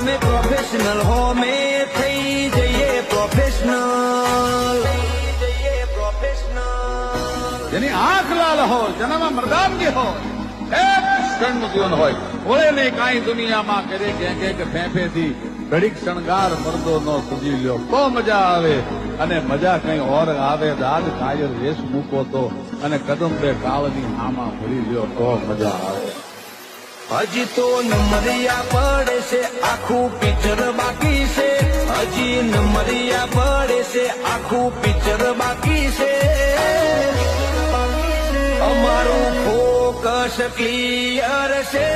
અમે પ્રોફેશનલ હો મે થઈ જઈએ પ્રોફેશનલ જેની આંખ લાલ હોય જેનામાં મર્દાનગી હોય એક ક્ષણનું જીવન હોય ઓળે નહીં કાંઈ દુનિયામાં કરે કે ફેંફેથી ઘડીક શણગાર મરદો નો સજી લ્યો તો મજા આવે અને મજા કઈ ઓર આવે દાદ કાયર વેશ મૂકો તો અને કદમ બે કાળની હામાં ભરી લ્યો તો મજા આવે હજી તો નમરિયા પડે છે આખું પિક્ચર બાકી છે હજી નમરિયા પડે છે આખું પિક્ચર બાકી છે અમારું ફોકસ ક્લિયર છે